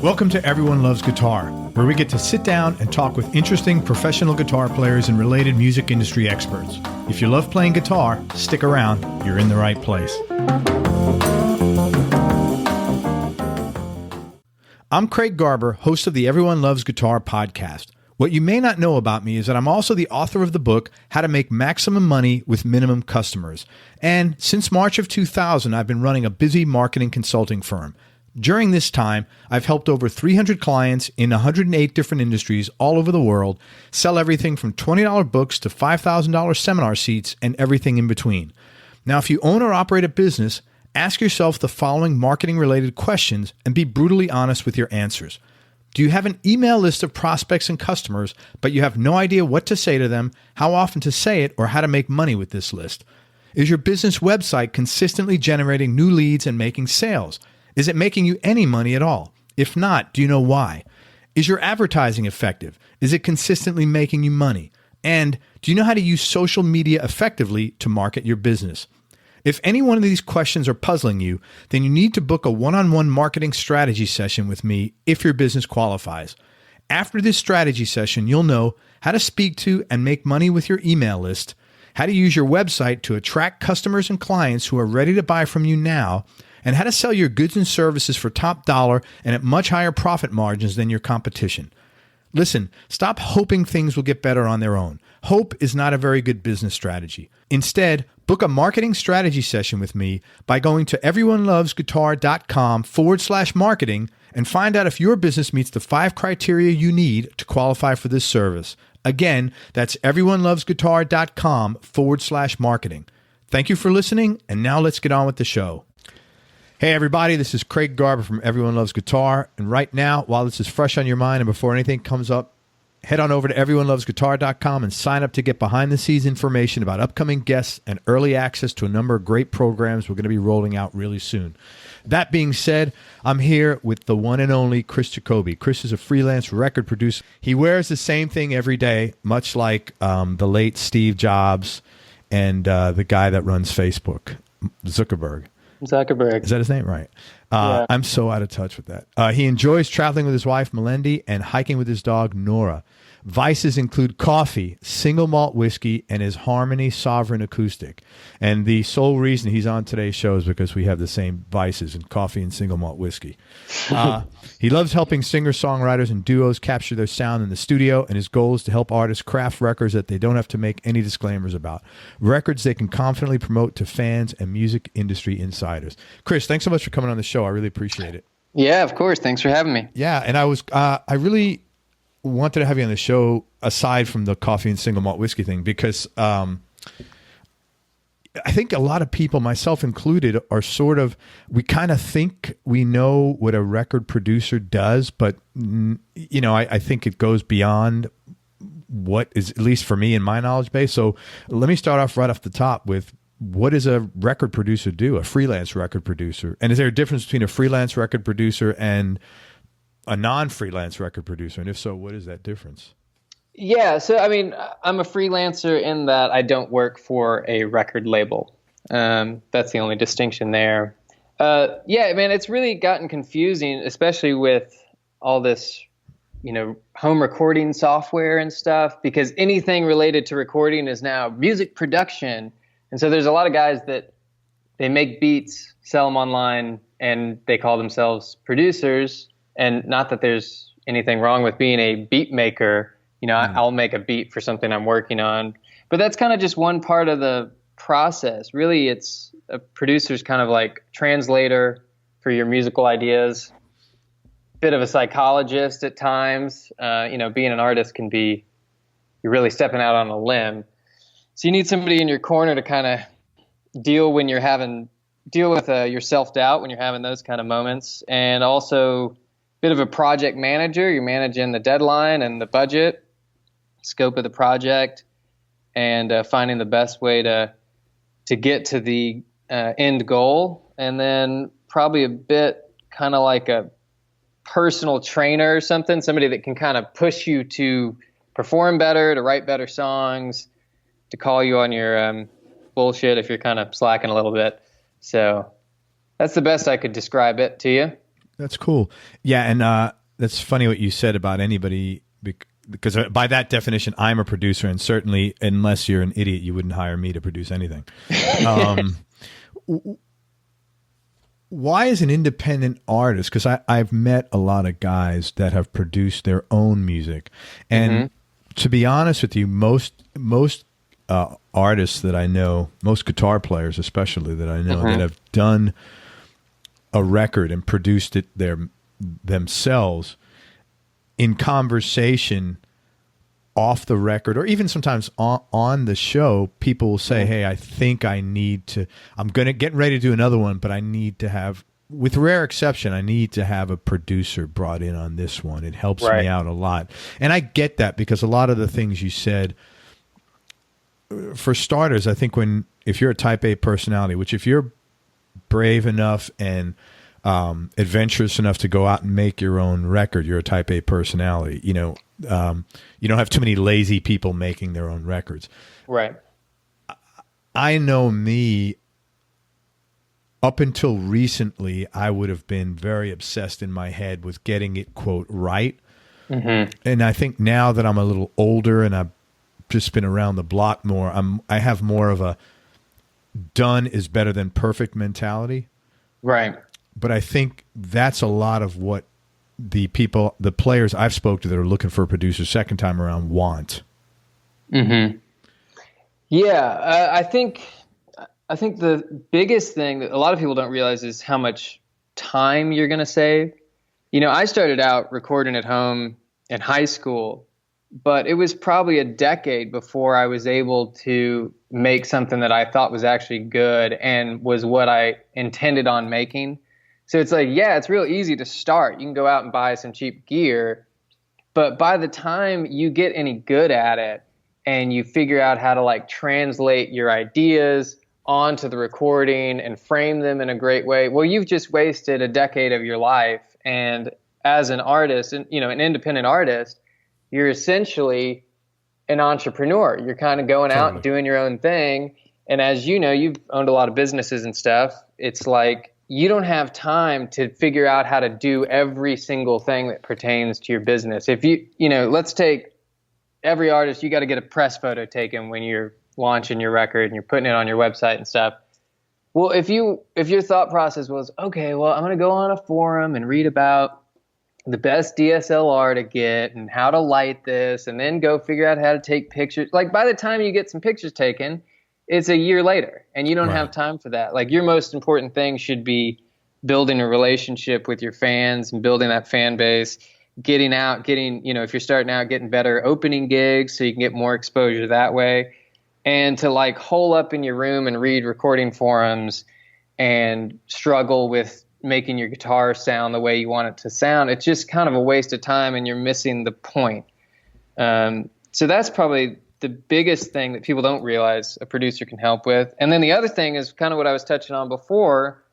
Welcome to Everyone Loves Guitar, where we get to sit down and talk with interesting professional guitar players and related music industry experts. If you love playing guitar, stick around. You're in the right place. I'm Craig Garber, host of the Everyone Loves Guitar podcast. What you may not know about me is that I'm also the author of the book, How to Make Maximum Money with Minimum Customers. And since March of 2000, I've been running a busy marketing consulting firm. During this time, I've helped over 300 clients in 108 different industries all over the world sell everything from $20 books to $5,000 seminar seats and everything in between. Now, if you own or operate a business, ask yourself the following marketing-related questions and be brutally honest with your answers. Do you have an email list of prospects and customers, but you have no idea what to say to them, how often to say it, or how to make money with this list? Is your business website consistently generating new leads and making sales? Is it making you any money at all? If not, do you know why? Is your advertising effective? Is it consistently making you money? And do you know how to use social media effectively to market your business? If any one of these questions are puzzling you, then you need to book a one-on-one marketing strategy session with me if your business qualifies. After this strategy session, you'll know how to speak to and make money with your email list, how to use your website to attract customers and clients who are ready to buy from you now, and how to sell your goods and services for top dollar and at much higher profit margins than your competition. Listen, stop hoping things will get better on their own. Hope is not a very good business strategy. Instead, book a marketing strategy session with me by going to everyonelovesguitar.com/marketing and find out if your business meets the 5 criteria you need to qualify for this service. Again, that's everyonelovesguitar.com/marketing. Thank you for listening, and now let's get on with the show. Hey everybody, this is Craig Garber from Everyone Loves Guitar, and right now, while this is fresh on your mind and before anything comes up, head on over to everyonelovesguitar.com and sign up to get behind-the-scenes information about upcoming guests and early access to a number of great programs we're going to be rolling out really soon. That being said, I'm here with the one and only Chris Jacobie. Chris is a freelance record producer. He wears the same thing every day, much like the late Steve Jobs and the guy that runs Facebook, Zuckerberg. Is that his name? Right. Yeah. I'm so out of touch with that. He enjoys traveling with his wife, Melendi, and hiking with his dog, Nora. Vices include coffee, single malt whiskey, and his Harmony Sovereign acoustic. And the sole reason he's on today's show is because we have the same vices in coffee and single malt whiskey. He loves helping singer-songwriters and duos capture their sound in the studio, and his goal is to help artists craft records that they don't have to make any disclaimers about. Records they can confidently promote to fans and music industry insiders. Chris, thanks so much for coming on the show. I really appreciate it. Yeah, of course. Thanks for having me. Yeah, and I really wanted to have you on the show aside from the coffee and single malt whiskey thing because I think a lot of people, myself included, are sort of, we kind of think we know what a record producer does, but you know, I think it goes beyond what is, at least for me, in my knowledge base. So let me start off right off the top with, what does a record producer do, a freelance record producer? And is there a difference between a freelance record producer and a non-freelance record producer? And if so, what is that difference? Yeah, so I mean, I'm a freelancer in that I don't work for a record label. That's the only distinction there. Yeah, man, it's really gotten confusing, especially with all this, you know, home recording software and stuff, because anything related to recording is now music production. And so there's a lot of guys that they make beats, sell them online, and they call themselves producers. And not that there's anything wrong with being a beat maker. You know, I'll make a beat for something I'm working on. But that's kind of just one part of the process. Really, it's a producer's kind of like translator for your musical ideas. Bit of a psychologist at times. You know, being an artist can be, you're really stepping out on a limb. So you need somebody in your corner to kind of deal with your self-doubt when you're having those kind of moments. And also bit of a project manager. You're managing the deadline and the budget, scope of the project, and finding the best way to get to the end goal. And then probably a bit kind of like a personal trainer or something, somebody that can kind of push you to perform better, to write better songs, to call you on your bullshit if you're kind of slacking a little bit. So that's the best I could describe it to you. That's cool. Yeah, and that's funny what you said about anybody, because by that definition, I'm a producer, and certainly, unless you're an idiot, you wouldn't hire me to produce anything. Why is an independent artist? Because I've met a lot of guys that have produced their own music, and to be honest with you, most artists that I know, most guitar players especially that I know, that have done a record and produced it themselves, in conversation off the record, or even sometimes on the show, people will say, hey, I think I'm getting ready to do another one, but I need to have, with rare exception, I need to have a producer brought in on this one. It helps me out a lot. And I get that, because a lot of the things you said, for starters, I think if you're a type A personality, which if you're brave enough and adventurous enough to go out and make your own record, you're a type A personality. You don't have too many lazy people making their own records. Right. I know me, up until recently, I would have been very obsessed in my head with getting it, quote, right. And I think now that I'm a little older and I've just been around the block more, I have more of a done is better than perfect mentality. Right. But I think that's a lot of what the players I've spoke to that are looking for a producer second time around want. Yeah, I think the biggest thing that a lot of people don't realize is how much time you're going to save. I started out recording at home in high school, but it was probably a decade before I was able to make something that I thought was actually good and was what I intended on making. So it's like, yeah, it's real easy to start. You can go out and buy some cheap gear, but by the time you get any good at it and you figure out how to like translate your ideas onto the recording and frame them in a great way, well, you've just wasted a decade of your life. And as an artist, and an independent artist, you're essentially an entrepreneur. You're kind of going out and doing your own thing. And as you know, you've owned a lot of businesses and stuff. It's like you don't have time to figure out how to do every single thing that pertains to your business. If let's take every artist, you got to get a press photo taken when you're launching your record and you're putting it on your website and stuff. Well, if your thought process was, okay, well, I'm going to go on a forum and read about the best DSLR to get and how to light this, and then go figure out how to take pictures. Like by the time you get some pictures taken, it's a year later and you don't have time for that. Like your most important thing should be building a relationship with your fans and building that fan base, getting out, if you're starting out, getting better opening gigs so you can get more exposure that way. And to like hole up in your room and read recording forums and struggle with making your guitar sound the way you want it to sound, it's just kind of a waste of time and you're missing the point. So that's probably the biggest thing that people don't realize a producer can help with. And then the other thing is kind of what I was touching on before,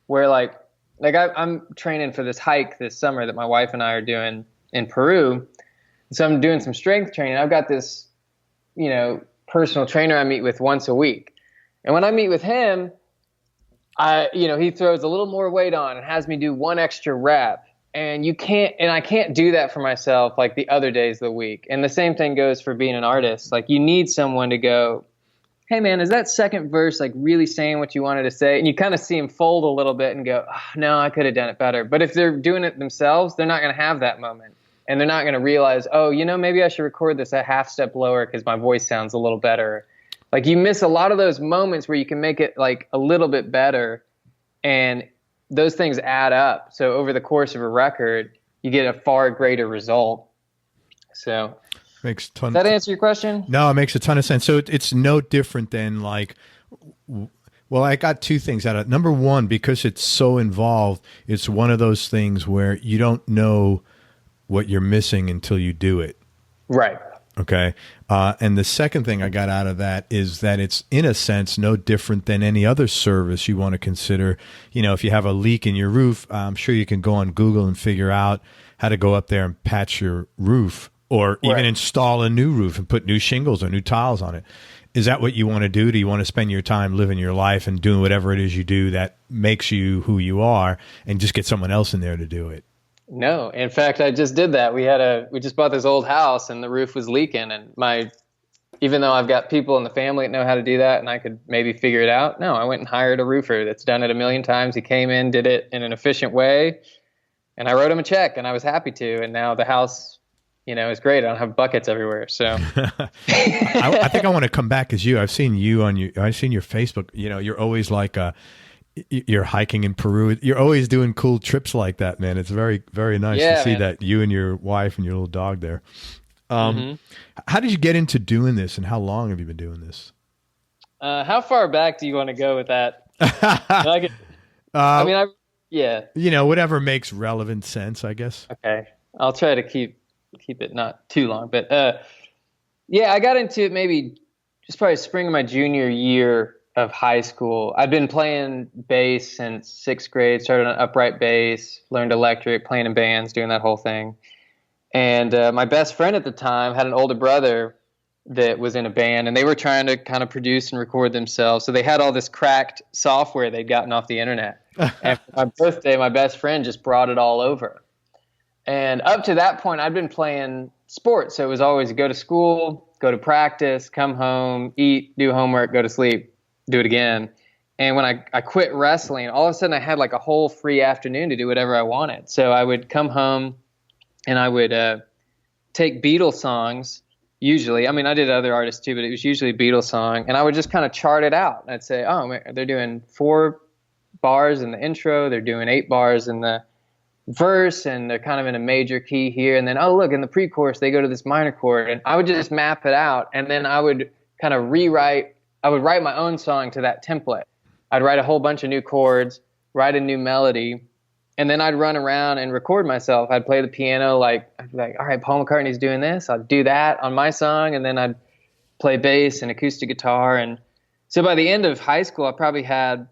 where like I'm training for this hike this summer that my wife and I are doing in Peru. So I'm doing some strength training. I've got this, personal trainer I meet with once a week. And when I meet with him, he throws a little more weight on and has me do one extra rep. And I can't do that for myself like the other days of the week. And the same thing goes for being an artist. Like you need someone to go, hey man, is that second verse like really saying what you wanted to say? And you kind of see him fold a little bit and go, oh, no, I could have done it better. But if they're doing it themselves, they're not going to have that moment. And they're not going to realize, oh, maybe I should record this a half step lower because my voice sounds a little better. Like you miss a lot of those moments where you can make it like a little bit better, and those things add up. So over the course of a record, you get a far greater result. So does that answer your question? No, it makes a ton of sense. So it's no different than like, well, I got two things out of it. Number one, because it's so involved, it's one of those things where you don't know what you're missing until you do it. Right. Okay. And the second thing I got out of that is that it's, in a sense, no different than any other service you want to consider. If you have a leak in your roof, I'm sure you can go on Google and figure out how to go up there and patch your roof, or even install a new roof and put new shingles or new tiles on it. Is that what you want to do? Do you want to spend your time living your life and doing whatever it is you do that makes you who you are, and just get someone else in there to do it? No, in fact, I just did that. We just bought this old house and the roof was leaking, and even though I've got people in the family that know how to do that and I could maybe figure it out, no, I went and hired a roofer that's done it a million times. He came in, did it in an efficient way, and I wrote him a check, and I was happy to. And now the house, is great. I don't have buckets everywhere. So I think I want to come back as you. I've seen your Facebook. You're always like, you're hiking in Peru. You're always doing cool trips like that, man. It's very, very nice to see that you and your wife and your little dog there. How did you get into doing this, and how long have you been doing this? How far back do you want to go with that? Whatever makes relevant sense, I guess. Okay. I'll try to keep it not too long, but I got into it maybe just probably spring of my junior year of high school. I've been playing bass since 6th grade, started on upright bass, learned electric, playing in bands, doing that whole thing. And my best friend at the time had an older brother that was in a band, and they were trying to kind of produce and record themselves. So they had all this cracked software they'd gotten off the internet. And for my birthday, my best friend just brought it all over. And up to that point, I'd been playing sports. So it was always go to school, go to practice, come home, eat, do homework, go to sleep, do it again. And when I quit wrestling, all of a sudden I had like a whole free afternoon to do whatever I wanted. So I would come home and I would take Beatles songs, usually. I mean, I did other artists too, but it was usually a Beatles song. And I would just kind of chart it out. And I'd say, oh, they're doing 4 bars in the intro. They're doing 8 bars in the verse, and they're kind of in a major key here. And then, oh, look, in the pre-chorus, they go to this minor chord. And I would just map it out. And then I would kind of write my own song to that template. I'd write a whole bunch of new chords, write a new melody, and then I'd run around and record myself. I'd play the piano, I'd be like, all right, Paul McCartney's doing this. I'd do that on my song, and then I'd play bass and acoustic guitar. And so by the end of high school, I probably had,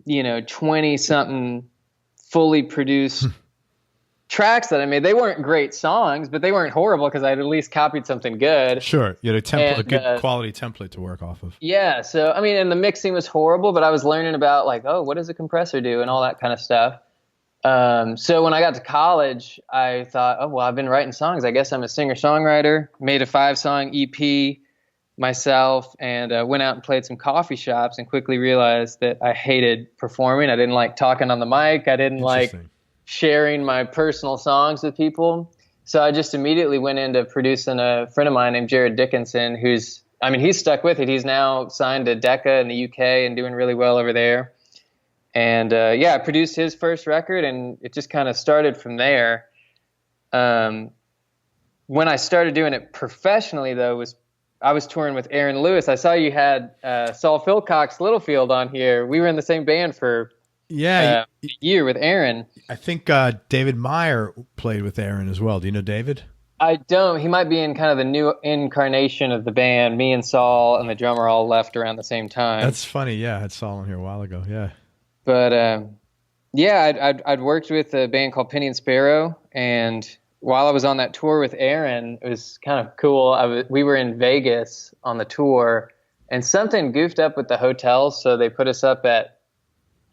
20-something fully produced tracks that I made. They weren't great songs, but they weren't horrible because I'd at least copied something good. Sure. You had a good quality template to work off of. Yeah. So, and the mixing was horrible, but I was learning about what does a compressor do and all that kind of stuff. So when I got to college, I thought, oh, well, I've been writing songs. I guess I'm a singer-songwriter. Made a 5-song EP myself, and went out and played some coffee shops, and quickly realized that I hated performing. I didn't like talking on the mic. I didn't like sharing my personal songs with people. So I just immediately went into producing a friend of mine named Jared Dickinson, he's stuck with it. He's now signed to Decca in the UK and doing really well over there. And I produced his first record, and it just kind of started from there. When I started doing it professionally, though, I was touring with Aaron Lewis. I saw you had Saul Philcox Littlefield on here. We were in the same band for a year with Aaron. I think David Meyer played with Aaron as well. Do you know David? I don't. He might be in kind of the new incarnation of the band. Me and Saul and the drummer all left around the same time. That's funny. Yeah, I had Saul on here a while ago. Yeah. But I'd worked with a band called Penny and Sparrow, and while I was on that tour with Aaron, it was kind of cool. We were in Vegas on the tour, and something goofed up with the hotels, so they put us up at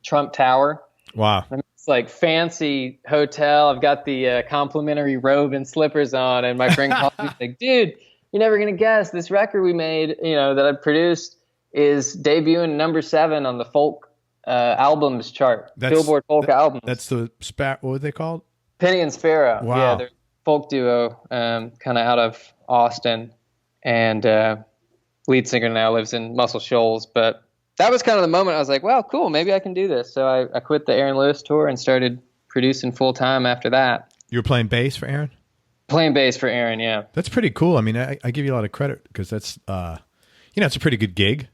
Trump Tower. Wow. It's like fancy hotel. I've got the complimentary robe and slippers on, and my friend called me like, dude, you're never going to guess this record we made, that I produced is debuting number 7 on the folk albums chart, Billboard folk albums. That's the what are they called? Penny and Sparrow. Wow. Yeah, they're a folk duo, kind of out of Austin, and lead singer now lives in Muscle Shoals. But that was kind of the moment I was like, well, cool, maybe I can do this. So I quit the Aaron Lewis tour and started producing full time after that. You were playing bass for Aaron? Playing bass for Aaron, yeah. That's pretty cool. I give you a lot of credit because that's, it's a pretty good gig.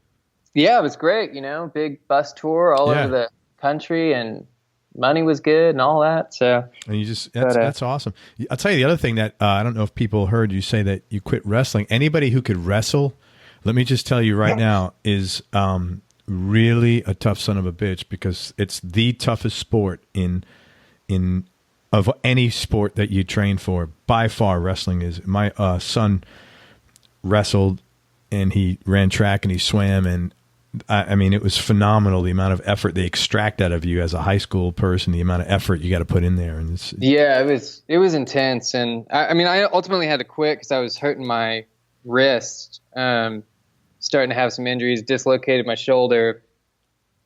Yeah, it was great, big bus tour all over the country, and money was good and all that. So, and that's awesome. I'll tell you the other thing that I don't know if people heard you say that you quit wrestling. Anybody who could wrestle, let me just tell you right now, is really a tough son of a bitch, because it's the toughest sport of any sport that you train for. By far, wrestling is. My son wrestled and he ran track and he swam, and I mean, it was phenomenal, the amount of effort they extract out of you as a high school person, the amount of effort you got to put in there. And it was intense. And I mean, I ultimately had to quit because I was hurting my wrist, starting to have some injuries, dislocated my shoulder.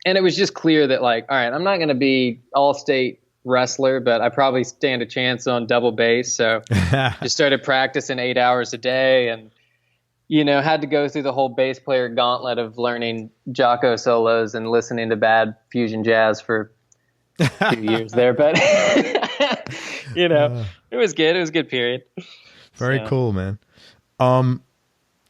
And it was just clear that, like, all right, I'm not going to be all-state wrestler, but I probably stand a chance on double bass. So just started practicing 8 hours a day, and had to go through the whole bass player gauntlet of learning Jocko solos and listening to bad fusion jazz for 2 years there. But, it was good. It was a good period. Very cool, man.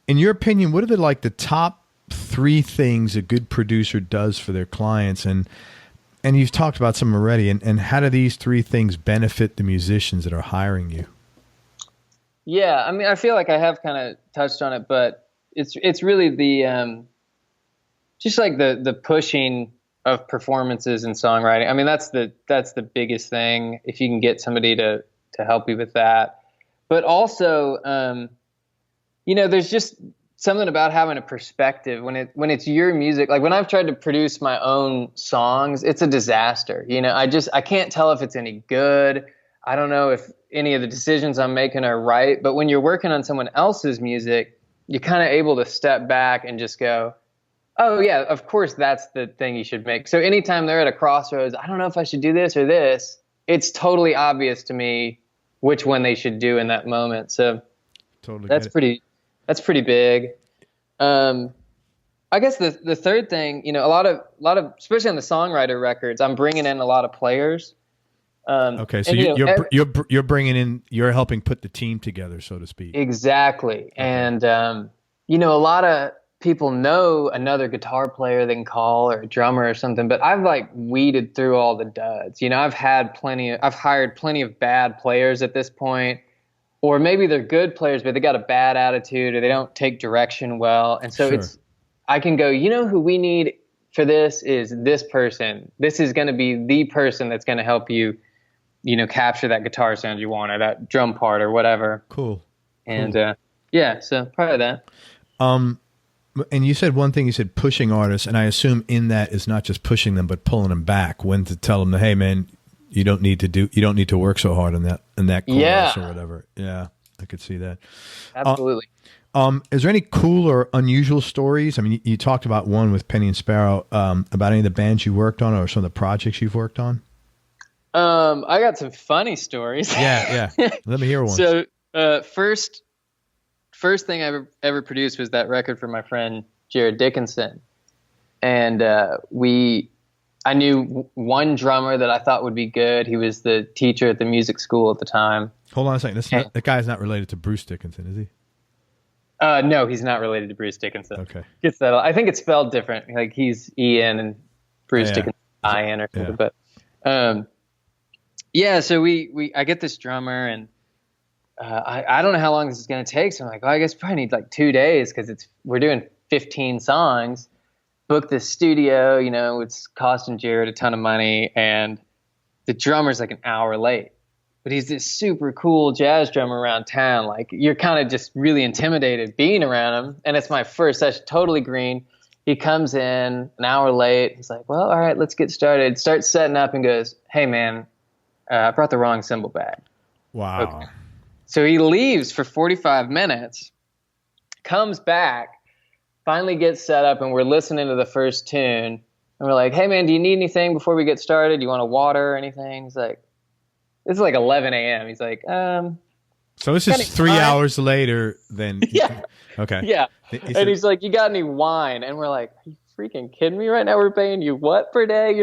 In your opinion, what are the top 3 things a good producer does for their clients? And you've talked about some already. And how do these 3 things benefit the musicians that are hiring you? Yeah, I mean, I feel like I have kind of touched on it, but it's really the just like the pushing of performances and songwriting. I mean, that's the biggest thing, if you can get somebody to help you with that. But also, there's just something about having a perspective when it's your music. Like when I've tried to produce my own songs, it's a disaster. I can't tell if it's any good. I don't know if any of the decisions I'm making are right. But when you're working on someone else's music, you're kind of able to step back and just go, oh yeah, of course that's the thing you should make. So anytime they're at a crossroads, I don't know if I should do this or this, it's totally obvious to me which one they should do in that moment. So totally that's pretty big. I guess the third thing, a lot of, especially on the songwriter records, I'm bringing in a lot of players. Okay, so you're bringing in, you're helping put the team together, so to speak. Exactly. Okay. And a lot of people know another guitar player they can call, or a drummer or something, but I've weeded through all the duds. I've hired plenty of bad players at this point, or maybe they're good players but they got a bad attitude, or they don't take direction well. And so I can go, who we need for this is this person. This is going to be the person that's going to help you, capture that guitar sound you want, or that drum part, or whatever. Cool. And so probably that. And you said one thing, you said pushing artists, and I assume in that is not just pushing them, but pulling them back, when to tell them, hey man, you don't need to work so hard on that chorus or whatever. Yeah, I could see that. Absolutely. Is there any cool or unusual stories? I mean, you talked about one with Penny and Sparrow, about any of the bands you worked on or some of the projects you've worked on? I got some funny stories. Yeah. Let me hear one. So, first thing I ever produced was that record for my friend Jared Dickinson. And I knew one drummer that I thought would be good. He was the teacher at the music school at the time. Hold on a second. That guy's not related to Bruce Dickinson, is he? No, he's not related to Bruce Dickinson. Okay. I think it's spelled different. Like he's Ian and Bruce Dickinson Ian or something. But so I get this drummer, and I don't know how long this is going to take. So I'm like, I guess probably need 2 days, because we're doing 15 songs. Book this studio, it's costing Jared a ton of money, and the drummer's an hour late. But he's this super cool jazz drummer around town. You're kind of just really intimidated being around him. And it's my first session, totally green. He comes in an hour late. He's like, well, all right, let's get started. Starts setting up and goes, hey man, I brought the wrong cymbal bag. Wow. Okay. So he leaves for 45 minutes, comes back, finally gets set up, and we're listening to the first tune. And we're like, hey man, do you need anything before we get started? Do you want a water or anything? He's like, this is 11 a.m. He's like, so this is 3 hours later than. Yeah. Okay. Yeah. And he's like, you got any wine? And we're like, are you freaking kidding me right now? We're paying you what per day?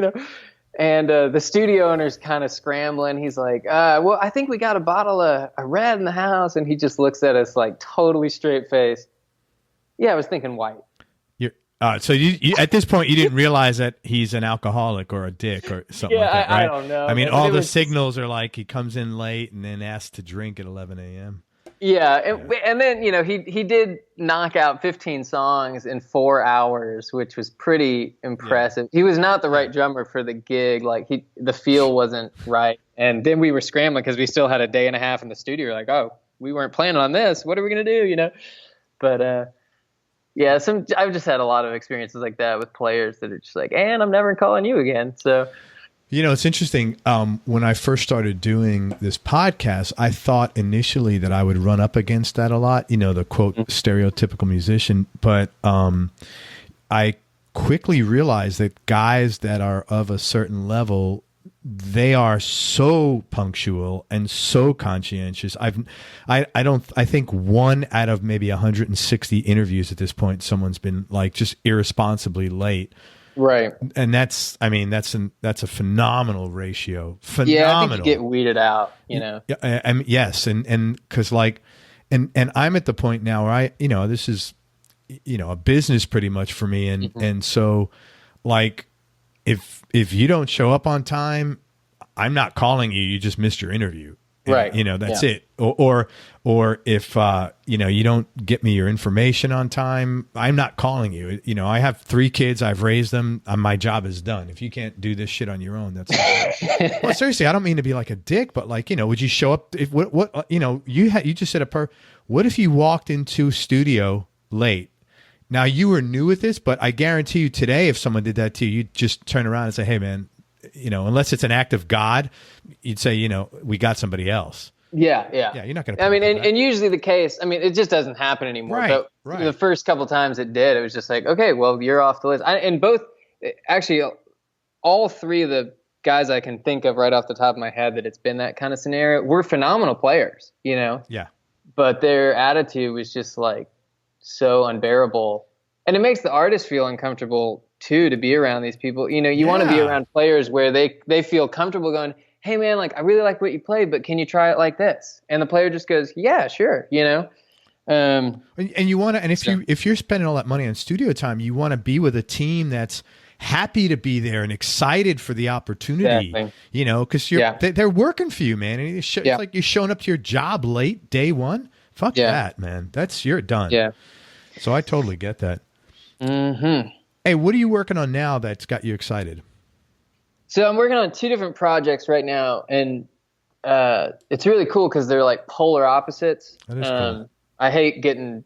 And the studio owner's kind of scrambling. He's like, well, I think we got a bottle of red in the house. And he just looks at us totally straight face. Yeah, I was thinking white. So you at this point, you didn't realize that he's an alcoholic or a dick or something like that, right? I don't know. I mean, all the signals are he comes in late and then asks to drink at 11 a.m. Yeah, and then he did knock out 15 songs in 4 hours, which was pretty impressive. Yeah. He was not the right drummer for the gig. The feel wasn't right, and then we were scrambling because we still had a day and a half in the studio. Oh, we weren't planning on this. What are we gonna do? But Yeah, I've just had a lot of experiences like that with players that are just like, and I'm never calling you again. So, It's interesting. When I first started doing this podcast, I thought initially that I would run up against that a lot, the quote stereotypical musician. But I quickly realized that guys that are of a certain level, they are so punctual and so conscientious. I think 1 out of maybe 160 interviews at this point, someone's been like just irresponsibly late. Right. And that's a phenomenal ratio. Phenomenal. Yeah, I think you get weeded out, Yeah, yes. And cause and I'm at the point now where this is, a business pretty much for me. And so like, if you don't show up on time, I'm not calling you. You just missed your interview. And, right. That's it. Or if, you don't get me your information on time, I'm not calling you. I have 3 kids. I've raised them. My job is done. If you can't do this shit on your own, that's well, seriously, I don't mean to be like a dick, but like, would you show up if you just said what if you walked into studio late? Now you were new at this, but I guarantee you today, if someone did that to you, you'd just turn around and say, hey man, unless it's an act of God, you'd say, we got somebody else. Yeah. Yeah, you're not going to. I mean, and usually the case, it just doesn't happen anymore. Right, but the first couple times it did, it was just like, okay, well, you're off the list. And both, actually, all 3 of the guys I can think of right off the top of my head that it's been that kind of scenario were phenomenal players, Yeah. But their attitude was just like so unbearable. And it makes the artist feel uncomfortable too, to be around these people. You want to be around players where they feel comfortable going, hey man, like I really like what you played, but can you try it like this? And the player just goes, yeah, sure. And you want to, and if you're spending all that money on studio time, you want to be with a team that's happy to be there and excited for the opportunity, because they're working for you, man. And it's like you're showing up to your job late day one. Fuck that, man. You're done. Yeah. So I totally get that. Mm-hmm. Hey, what are you working on now that's got you excited? So I'm working on 2 different projects right now, and it's really cool because they're like polar opposites. That is cool. I hate getting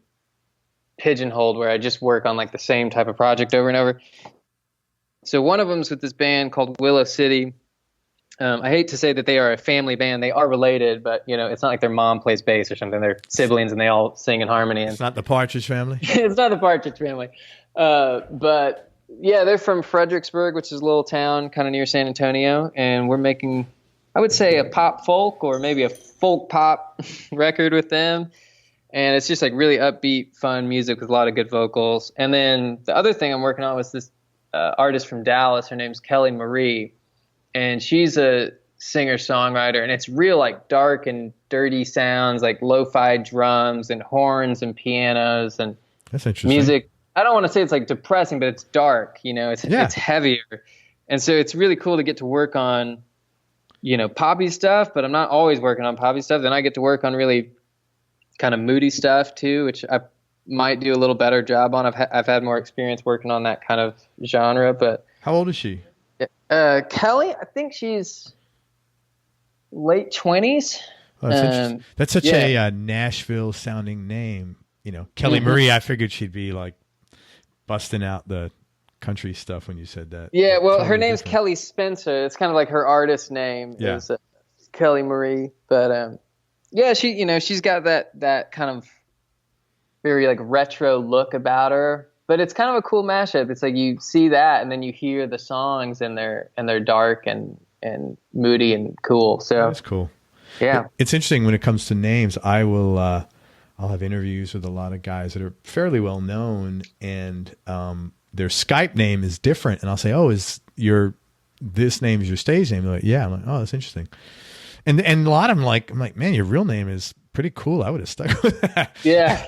pigeonholed where I just work on like the same type of project over and over. So one of them's with this band called Willow City. I hate to say that they are a family band. They are related, but it's not like their mom plays bass or something. They're siblings and they all sing in harmony. It's not the Partridge Family. It's not the Partridge Family. But yeah, they're from Fredericksburg, which is a little town kind of near San Antonio. And we're making, I would say, a pop folk or maybe a folk pop record with them. And it's just like really upbeat, fun music with a lot of good vocals. And then the other thing I'm working on was this artist from Dallas. Her name's Kelly Marie. And she's a singer-songwriter. And it's real like dark and dirty sounds, like lo-fi drums and horns and pianos and that's interesting. Music. I don't want to say it's like depressing, but it's dark, it's heavier. And so it's really cool to get to work on, poppy stuff, but I'm not always working on poppy stuff. Then I get to work on really kind of moody stuff too, which I might do a little better job on. I've had more experience working on that kind of genre, but. How old is she? Kelly, I think she's late 20s. Oh, that's such a Nashville sounding name. Kelly Marie, I figured she'd be like busting out the country stuff when you said that. Yeah, well, totally her name's different. Kelly Spencer. It's kind of like her artist name is Kelly Marie. But she's got that kind of very like retro look about her. But it's kind of a cool mashup. It's like you see that and then you hear the songs and they're dark and moody and cool. So that's cool. Yeah. It's interesting when it comes to names. I'll have interviews with a lot of guys that are fairly well known and their Skype name is different. And I'll say, oh, this name is your stage name? They're like, yeah. I'm like, oh, that's interesting. And a lot of them I'm like, man, your real name is pretty cool. I would have stuck with that. Yeah.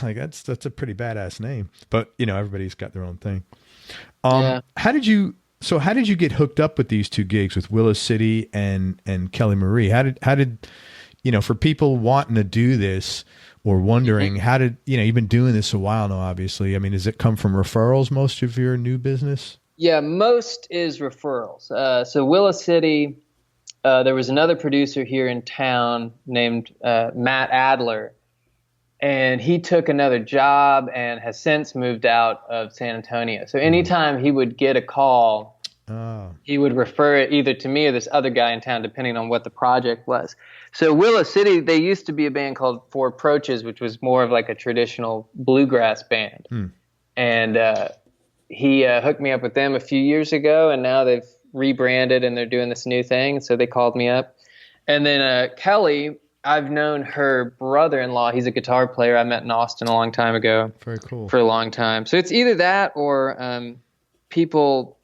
Like that's a pretty badass name, but everybody's got their own thing. How did you get hooked up with these 2 gigs with Willow City and Kelly Marie? How did for people wanting to do this or wondering how did, you've been doing this a while now, obviously. I mean, does it come from referrals, most of your new business? Yeah, most is referrals. So Willow City, there was another producer here in town named Matt Adler. and he took another job and has since moved out of San Antonio. So anytime he would get a call, he would refer it either to me or this other guy in town, depending on what the project was. So Willow City, they used to be a band called Four Approaches, which was more of like a traditional bluegrass band. And he hooked me up with them a few years ago, and now they've rebranded and they're doing this new thing. So they called me up. And then Kelly, I've known her brother-in-law. He's a guitar player I met in Austin a long time ago. Very cool. For a long time. So it's either that or people,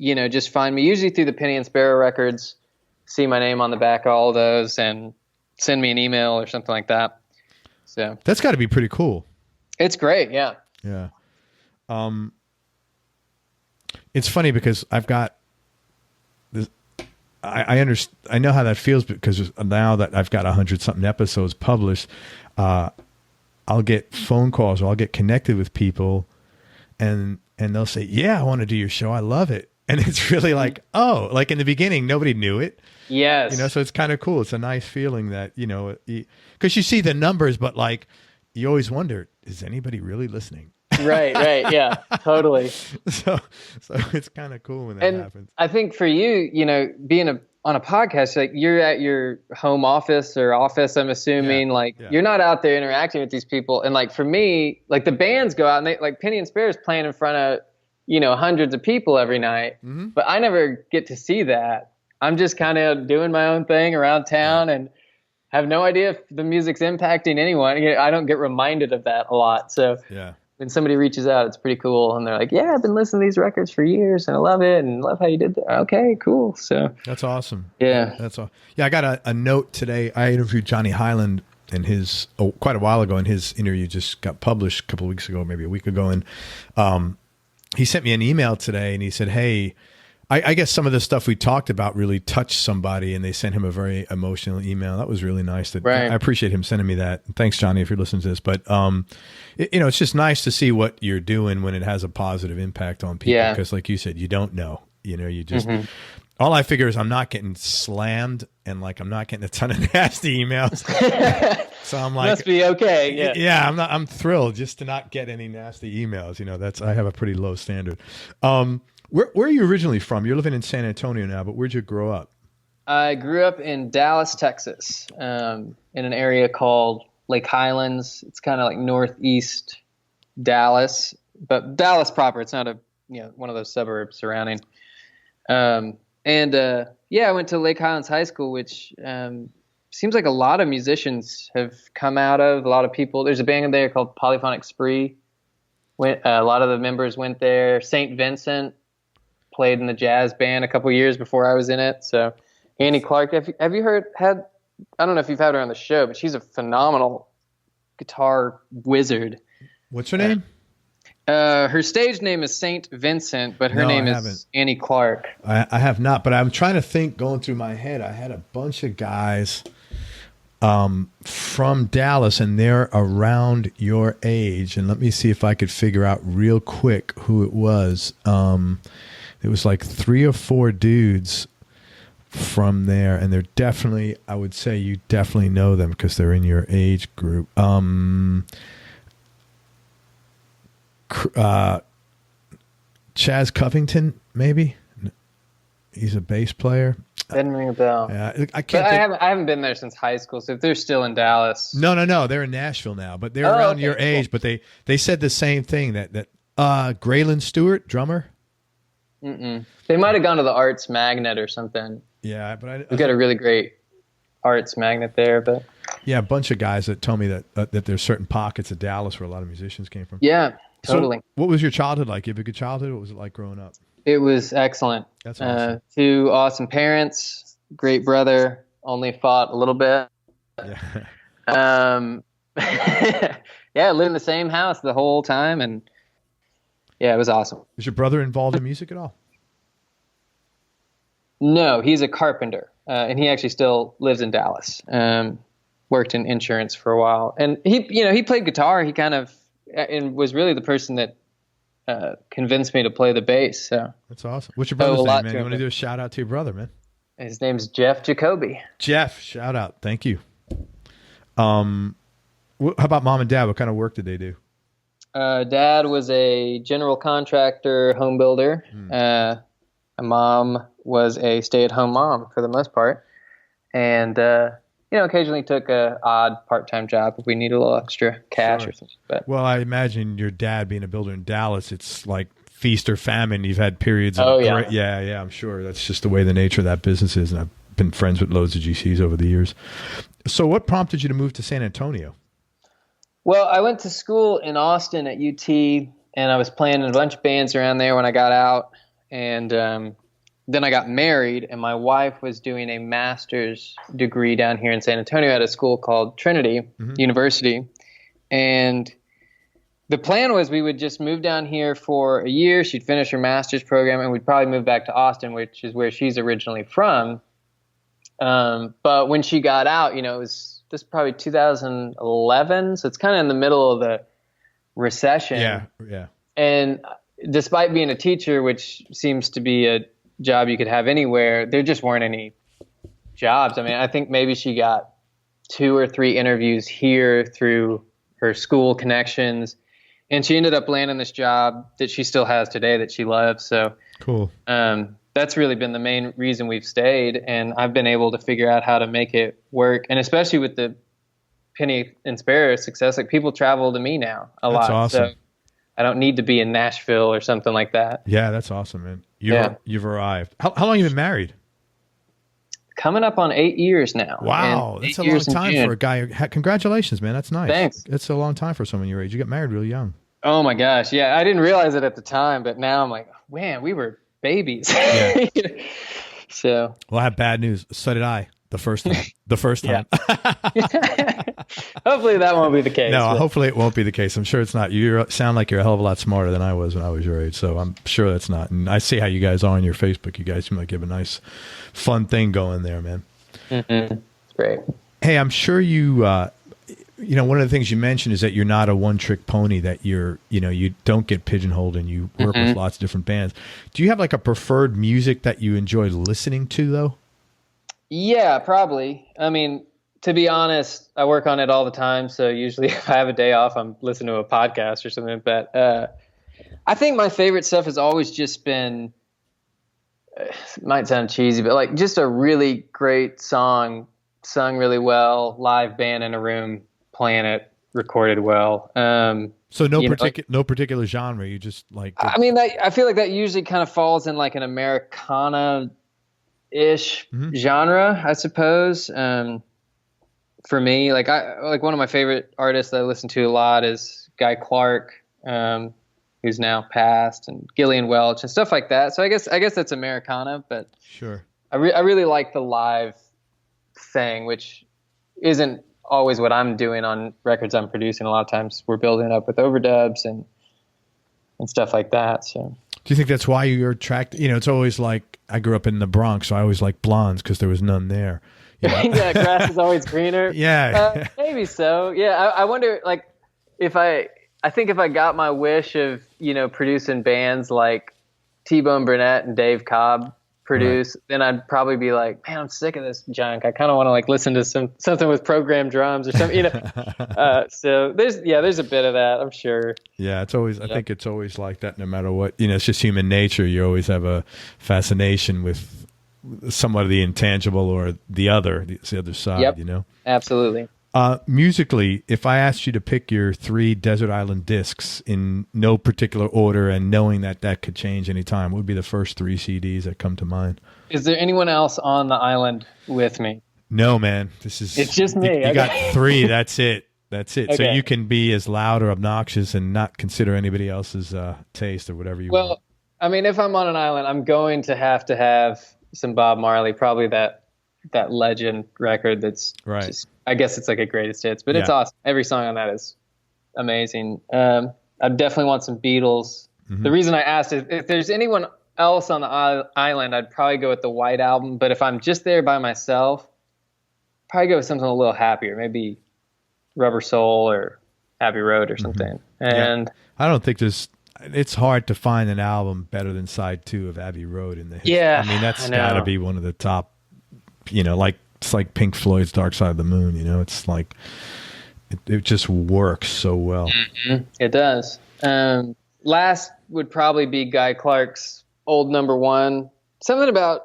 just find me usually through the Penny and Sparrow records, see my name on the back of all those, and send me an email or something like that. So that's got to be pretty cool. It's great. Yeah. Yeah. It's funny because I've got this. I understand. I know how that feels because now that I've got 100-something episodes published, I'll get phone calls or I'll get connected with people, and they'll say, "Yeah, I want to do your show. I love it." And it's really like, oh, like in the beginning, nobody knew it. Yes. So it's kind of cool. It's a nice feeling that because you see the numbers, but like you always wonder, is anybody really listening? Right. Yeah, totally. So it's kind of cool when that happens. I think for you, being on a podcast, like you're at your home office, I'm assuming, you're not out there interacting with these people. And like for me, like the bands go out and they like Penny and Sparrow is playing in front of, hundreds of people every night, but I never get to see that. I'm just kind of doing my own thing around town and have no idea if the music's impacting anyone. I don't get reminded of that a lot. So yeah. When somebody reaches out, it's pretty cool. And they're like, yeah, I've been listening to these records for years and I love it and love how you did that. Okay, cool. So that's awesome. Yeah. That's all. Yeah. I got a note today. I interviewed Johnny Hyland and quite a while ago, and his interview just got published a couple of weeks ago, maybe a week ago. And he sent me an email today and he said, hey, I guess some of the stuff we talked about really touched somebody, and they sent him a very emotional email. That was really nice. I appreciate him sending me that. Thanks, Johnny, if you're listening to this. But it's just nice to see what you're doing when it has a positive impact on people. Yeah. Because, like you said, you don't know. You just all I figure is I'm not getting slammed, and like I'm not getting a ton of nasty emails. So I'm like, must be okay. Yeah. Yeah, I'm thrilled just to not get any nasty emails. I have a pretty low standard. Where are you originally from? You're living in San Antonio now, but where'd you grow up? I grew up in Dallas, Texas, in an area called Lake Highlands. It's kind of like northeast Dallas, but Dallas proper. It's not one of those suburbs surrounding. I went to Lake Highlands High School, which seems like a lot of musicians have come out of. A lot of people. There's a band there called Polyphonic Spree. A lot of the members went there. St. Vincent played in the jazz band a couple years before I was in it. So Annie Clark, have you had, I don't know if you've had her on the show, but she's a phenomenal guitar wizard. What's her name? Her stage name is St. Vincent, but her name is Annie Clark. I have not, but I'm trying to think, going through my head, I had a bunch of guys from Dallas, and they're around your age. And let me see if I could figure out real quick who it was. It was like 3 or 4 dudes from there, and they're definitely, I would say you definitely know them because they're in your age group. Chaz Covington, maybe? He's a bass player. Didn't ring a bell. Yeah, I haven't been there since high school, so if they're still in Dallas. No, they're in Nashville now, but they're around your age. But they said the same thing that Graylin Stewart, drummer. They might have gone to the Arts Magnet or something. Yeah, but we've got a really great Arts Magnet there. But yeah, a bunch of guys that told me that there's certain pockets of Dallas where a lot of musicians came from. Yeah, totally. So what was your childhood like? You have a good childhood? What was it like growing up? It was excellent. That's awesome. 2 awesome parents, great brother, only fought a little bit. Yeah. Yeah, lived in the same house the whole time, and yeah, it was awesome. Is your brother involved in music at all? No, he's a carpenter, and he actually still lives in Dallas. Worked in insurance for a while, and he played guitar. He kind of and was really the person that convinced me to play the bass. So that's awesome. What's your brother's name, man? You want to do a shout out to your brother, man? His name's Jeff Jacobie. Jeff, shout out. Thank you. How about mom and dad? What kind of work did they do? Dad was a general contractor, home builder. My mom was a stay-at-home mom for the most part, and occasionally took a odd part-time job if we needed a little extra cash or something. But well, I imagine your dad being a builder in Dallas, it's like feast or famine. You've had periods of I'm sure that's just the way the nature of that business is, and I've been friends with loads of GCs over the years. So what prompted you to move to San Antonio? Well, I went to school in Austin at UT, and I was playing in a bunch of bands around there when I got out. And then I got married, and my wife was doing a master's degree down here in San Antonio at a school called Trinity University. And the plan was we would just move down here for a year. She'd finish her master's program, and we'd probably move back to Austin, which is where she's originally from. But when she got out, it was this is probably 2011, so it's kind of in the middle of the recession. Yeah. And despite being a teacher, which seems to be a job you could have anywhere, there just weren't any jobs. I mean, I think maybe she got 2 or 3 interviews here through her school connections, and she ended up landing this job that she still has today that she loves. So cool. That's really been the main reason we've stayed, and I've been able to figure out how to make it work. And especially with the Penny and Sparrow success, like people travel to me now a lot. That's awesome. So I don't need to be in Nashville or something like that. Yeah, that's awesome, man. You've arrived. How long have you been married? Coming up on 8 years now. Wow, that's a long time for a guy. Congratulations, man. That's nice. Thanks. It's a long time for someone your age. You got married really young. Oh my gosh, yeah. I didn't realize it at the time, but now I'm like, man, we were babies. Yeah. So. Well, I have bad news. So did I. The first time. Hopefully that won't be the case. No, hopefully it won't be the case. I'm sure it's not. You sound like you're a hell of a lot smarter than I was when I was your age. So I'm sure that's not. And I see how you guys are on your Facebook. You guys seem like you have a nice, fun thing going there, man. Mm-hmm. It's great. Hey, I'm sure you, one of the things you mentioned is that you're not a one-trick pony, that you don't get pigeonholed and you work with lots of different bands. Do you have like a preferred music that you enjoy listening to, though? Yeah, probably. I mean, to be honest, I work on it all the time. So usually if I have a day off, I'm listening to a podcast or something. But I think my favorite stuff has always just been, it might sound cheesy, but like just a really great song, sung really well, live band in a room playing it, recorded well. So no particular genre. You just like. I mean, I feel like that usually kind of falls in like an Americana-ish genre, I suppose. For me, like one of my favorite artists that I listen to a lot is Guy Clark, who's now passed, and Gillian Welch and stuff like that. So I guess that's Americana, but sure. I really like the live thing, which isn't always what I'm doing on records I'm producing. A lot of times we're building up with overdubs and stuff like that. So do you think that's why you're attracted? It's always like, I grew up in the Bronx, so I always like blondes because there was none there. Yeah, grass is always greener. Yeah. Maybe so. Yeah, I wonder, like, I think if I got my wish of, producing bands like T-Bone Burnett and Dave Cobb produce, then I'd probably be like, man, I'm sick of this junk. I kind of want to like listen to something with programmed drums or something, so there's a bit of that, I'm sure. Yeah, it's always, I think it's always like that no matter what, it's just human nature. You always have a fascination with somewhat of the intangible or the other side, Yep. Absolutely. Musically, if I asked you to pick your 3 Desert Island discs in no particular order and knowing that could change any time, what would be the first 3 CDs that come to mind? Is there anyone else on the island with me? No, man. It's just me. You got 3. That's it. Okay. So you can be as loud or obnoxious and not consider anybody else's taste or whatever you want. Well, I mean, if I'm on an island, I'm going to have some Bob Marley, probably that legend record that's right. Just, I guess it's like a greatest hits, but it's awesome. Every song on that is amazing. I definitely want some Beatles. Mm-hmm. The reason I asked is if there's anyone else on the island, I'd probably go with the White Album. But if I'm just there by myself, probably go with something a little happier, maybe Rubber Soul or Abbey Road or something. Mm-hmm. And I don't think it's hard to find an album better than side 2 of Abbey Road in the history. Yeah, I mean, that's got to be one of the top, it's like Pink Floyd's Dark Side of the Moon, it's like, It just works so well. Mm-hmm. It does. Last would probably be Guy Clark's Old Number One. Something about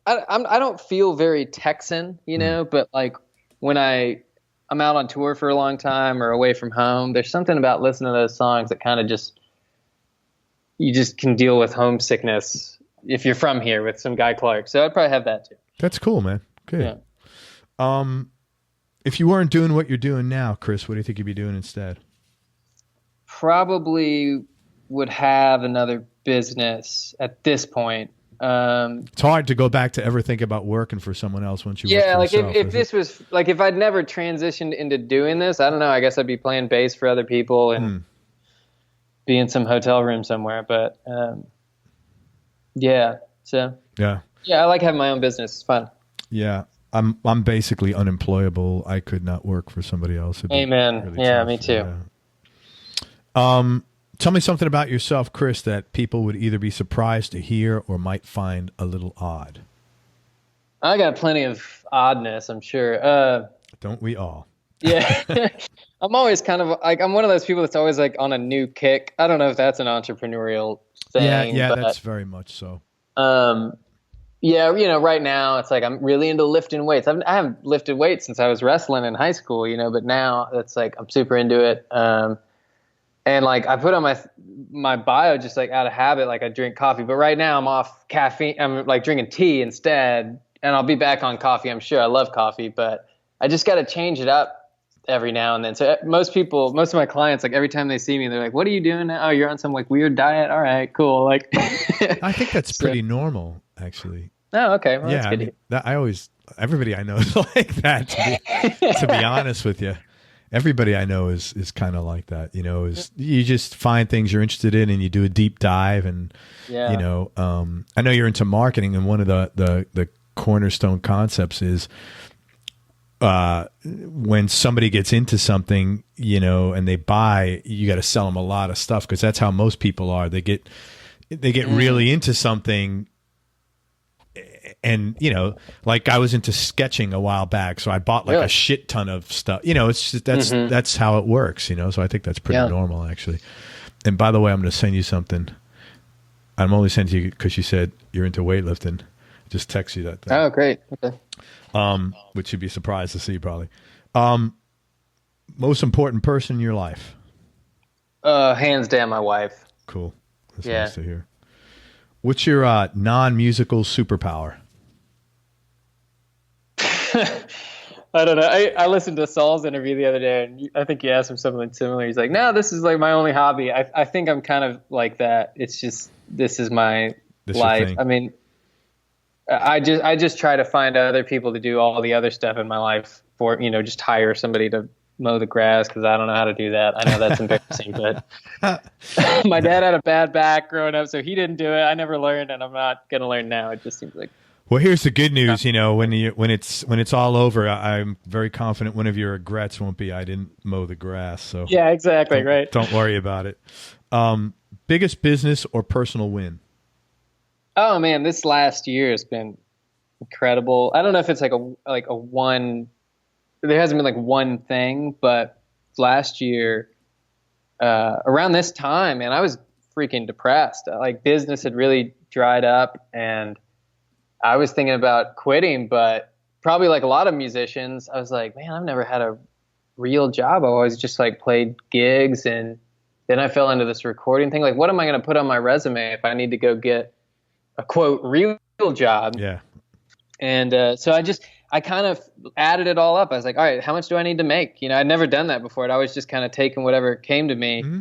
I don't feel very Texan, but like when I'm out on tour for a long time or away from home, there's something about listening to those songs that kind of you just can deal with homesickness if you're from here with some Guy Clark. So I'd probably have that too. That's cool, man. Good. Yeah. If you weren't doing what you're doing now, Chris, what do you think you'd be doing instead? Probably would have another business at this point. It's hard to go back to ever think about working for someone else once you work for like yourself, if this was like if I'd never transitioned into doing this, I don't know. I guess I'd be playing bass for other people and be in some hotel room somewhere. But I like having my own business. It's fun. Yeah, I'm basically unemployable. I could not work for somebody else. Amen. Really yeah, tough. me too. Yeah. Tell me something about yourself, Chris, that people would either be surprised to hear or might find a little odd. I got plenty of oddness, I'm sure. Don't we all? Yeah. I'm always kind of like, I'm one of those people that's always like on a new kick. I don't know if that's an entrepreneurial thing. Yeah, that's very much so. Right now it's like I'm really into lifting weights. I haven't lifted weights since I was wrestling in high school, but now it's like I'm super into it. And like I put on my bio just like out of habit, like I drink coffee, but right now I'm off caffeine. I'm like drinking tea instead, and I'll be back on coffee. I'm sure I love coffee, but I just got to change it up every now and then. So most of my clients, like every time they see me, they're like, "What are you doing now? Oh, you're on some like weird diet. All right, cool." Like, I think that's pretty normal, actually. Oh, okay. Well, yeah, everybody I know is like that. To be honest with you. Everybody I know is kind of like that, you just find things you're interested in and you do a deep dive. And, I know you're into marketing, and one of the cornerstone concepts is when somebody gets into something, and they buy, you got to sell them a lot of stuff, because that's how most people are. They get really into something. And, like I was into sketching a while back, so I bought like a shit ton of stuff. It's just, that's how it works, so I think that's pretty normal, actually. And by the way, I'm going to send you something. I'm only sending you because you said you're into weightlifting. Just text you that thing. Oh, great. Okay. Which you'd be surprised to see, probably. Most important person in your life? Hands down, my wife. Cool. That's nice to hear. What's your non-musical superpower? I don't know. I listened to Saul's interview the other day, and I think you asked him something similar. He's like, "No, this is like my only hobby." I think I'm kind of like that. It's just this is my life. I mean, I just try to find other people to do all the other stuff in my life for just hire somebody to mow the grass because I don't know how to do that. I know that's embarrassing, but my dad had a bad back growing up, so he didn't do it. I never learned, and I'm not going to learn now. It just seems like. Well, here's the good news. When it's all over, I'm very confident one of your regrets won't be I didn't mow the grass. So yeah, exactly, right. Don't worry about it. Biggest business or personal win? Oh man, this last year has been incredible. I don't know if it's like a one. There hasn't been like one thing, but last year, around this time, man, I was freaking depressed. Like business had really dried up, and I was thinking about quitting, but probably like a lot of musicians, I was like, man, I've never had a real job. I always just like played gigs, and then I fell into this recording thing. Like, what am I going to put on my resume if I need to go get a quote real job? Yeah. And so I kind of added it all up. I was like, all right, how much do I need to make? I'd never done that before. I'd always just kind of taken whatever came to me. Mm-hmm.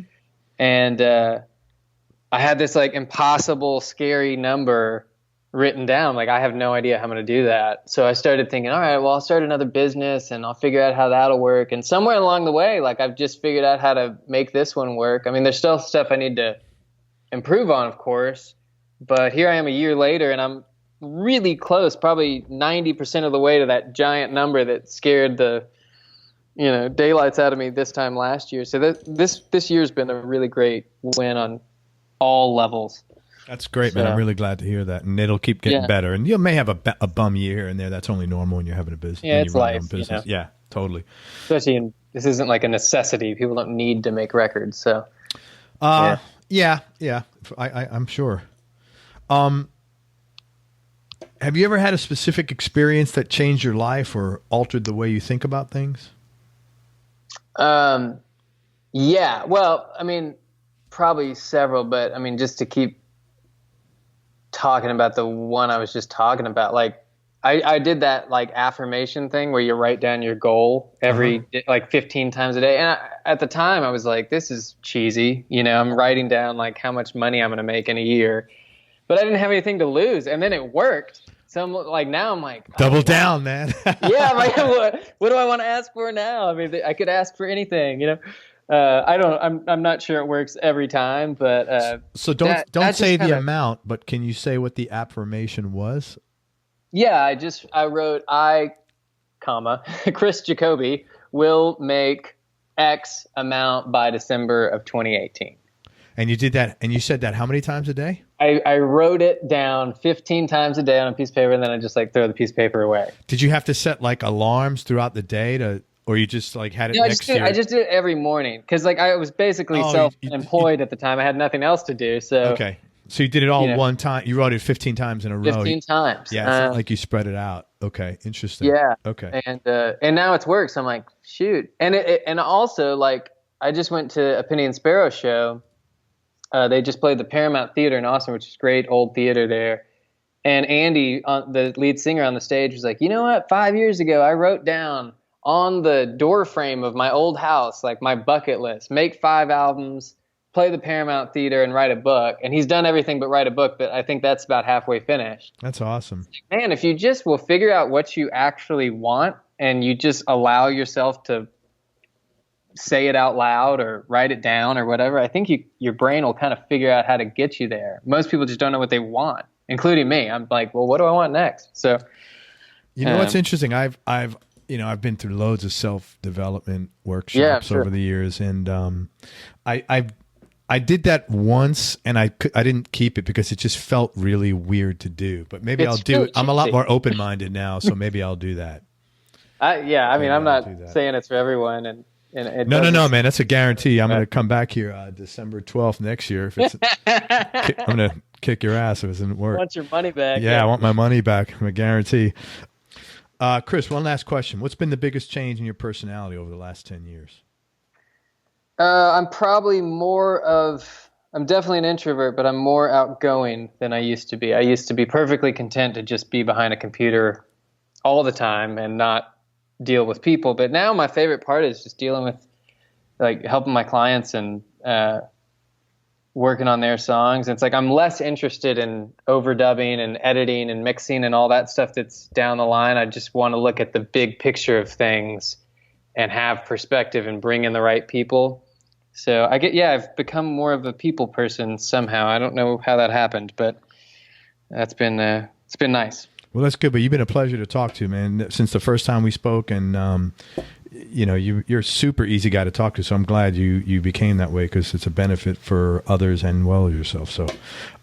And I had this like impossible, scary number written down. Like, I have no idea how I'm going to do that. So I started thinking, all right, well, I'll start another business and I'll figure out how that'll work. And somewhere along the way, like I've just figured out how to make this one work. I mean, there's still stuff I need to improve on, of course. But here I am a year later, and I'm really close, probably 90% of the way to that giant number that scared the daylights out of me this time last year. So this year's been a really great win on all levels. That's great, man. I'm really glad to hear that, and it'll keep getting better. And you may have a bum year here and there. That's only normal when you're having a business. Yeah, it's life. Yeah, Totally. Especially this isn't like a necessity. People don't need to make records. So, yeah. I'm sure. Have you ever had a specific experience that changed your life or altered the way you think about things? Yeah. Well, I mean, probably several, but I mean, just to keep talking about the one I was just talking about, like I did that like affirmation thing where you write down your goal like 15 times a day. And at the time I was like, this is cheesy. You know, I'm writing down like how much money I'm going to make in a year, but I didn't have anything to lose. And then it worked. So I'm like, now I'm like, double down, man. Yeah. I'm like, what do I want to ask for now? I mean, I could ask for anything, you know? I'm not sure it works every time, but, so don't say the amount, but can you say what the affirmation was? Yeah. I wrote, Chris Jacobie will make X amount by December of 2018. And you did that, and you said that how many times a day? I wrote it down 15 times a day on a piece of paper, and then I just like throw the piece of paper away. Did you have to set like alarms throughout the day or you just like had it next year? I just did it every morning because like I was basically self-employed at the time. I had nothing else to do. So okay, so you did it all one time. You wrote it 15 times in a row. 15 times. Yeah, it's not like you spread it out. Okay, interesting. Yeah. Okay. And now it's worked. So I'm like, shoot. And also like I just went to a Penny and Sparrow show. They just played the Paramount Theater in Austin, which is great old theater there. And Andy, the lead singer on the stage, was like, you know what? 5 years ago, I wrote down on the door frame of my old house, like my bucket list, make 5 albums, play the Paramount Theater, and write a book. And he's done everything but write a book, but I think that's about halfway finished. That's awesome. Man, if you just will figure out what you actually want and you just allow yourself to say it out loud or write it down or whatever, I think your brain will kind of figure out how to get you there. Most people just don't know what they want, including me. I'm like, well, what do I want next? So, you know, what's interesting? I've been through loads of self-development workshops over the years. And, I did that once and I didn't keep it because it just felt really weird to do, but maybe I'll do it. I'm a lot more open-minded now. So maybe I'll do that. I mean, I'm not saying it's for everyone and no, man. That's a guarantee. I'm going to come back here December 12th next year. If it's, I'm going to kick your ass if it doesn't work. I want your money back. Yeah, I want my money back. I'm a guarantee. Chris, one last question. What's been the biggest change in your personality over the last 10 years? I'm definitely an introvert, but I'm more outgoing than I used to be. I used to be perfectly content to just be behind a computer all the time and not deal with people. But now my favorite part is just dealing with, like, helping my clients and working on their songs. And it's like I'm less interested in overdubbing and editing and mixing and all that stuff that's down the line. I just want to look at the big picture of things and have perspective and bring in the right people. So I've become more of a people person somehow. I don't know how that happened, but that's been it's been nice. Well, that's good, but you've been a pleasure to talk to, man, since the first time we spoke, and you're a super easy guy to talk to, so I'm glad you became that way because it's a benefit for others and yourself. So,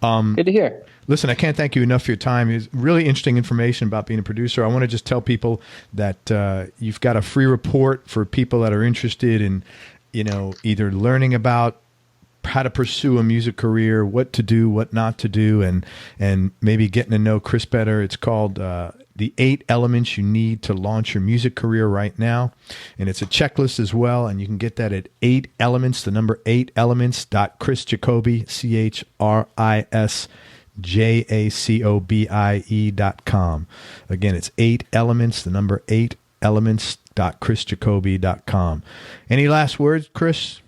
good to hear. Listen, I can't thank you enough for your time. It's really interesting information about being a producer. I want to just tell people that you've got a free report for people that are interested in, either learning about how to pursue a music career, what to do, what not to do, and maybe getting to know Chris better. It's called The 8 Elements You Need to Launch Your Music Career Right Now. And it's a checklist as well. And you can get that at 8 Elements, the number 8 Elements.chrisjacobie, CHRISJACOBIE.com. Again, it's 8 Elements, the number 8 Elements.chrisjacobie.com. Any last words, Chris?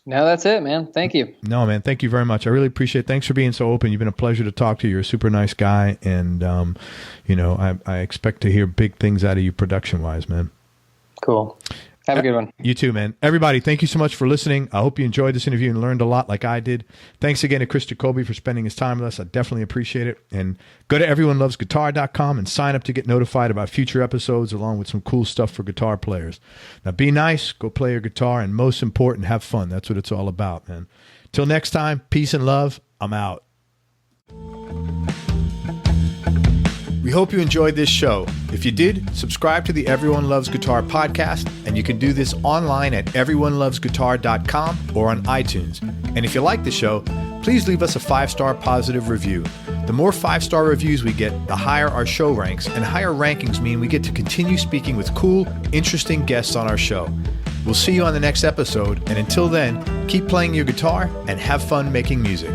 No, that's it, man. Thank you. No, man. Thank you very much. I really appreciate it. Thanks for being so open. You've been a pleasure to talk to. You're a super nice guy. And, I expect to hear big things out of you production-wise, man. Cool. Have a good one. You too, man. Everybody, thank you so much for listening. I hope you enjoyed this interview and learned a lot like I did. Thanks again to Chris Jacobie for spending his time with us. I definitely appreciate it. And go to everyonelovesguitar.com and sign up to get notified about future episodes along with some cool stuff for guitar players. Now, be nice, go play your guitar, and most important, have fun. That's what it's all about, man. Till next time, peace and love. I'm out. We hope you enjoyed this show. If you did, subscribe to the Everyone Loves Guitar podcast, and you can do this online at everyonelovesguitar.com or on iTunes. And if you like the show, please leave us a 5-star positive review. The more 5-star reviews we get, the higher our show ranks, and higher rankings mean we get to continue speaking with cool, interesting guests on our show. We'll see you on the next episode, and until then, keep playing your guitar and have fun making music.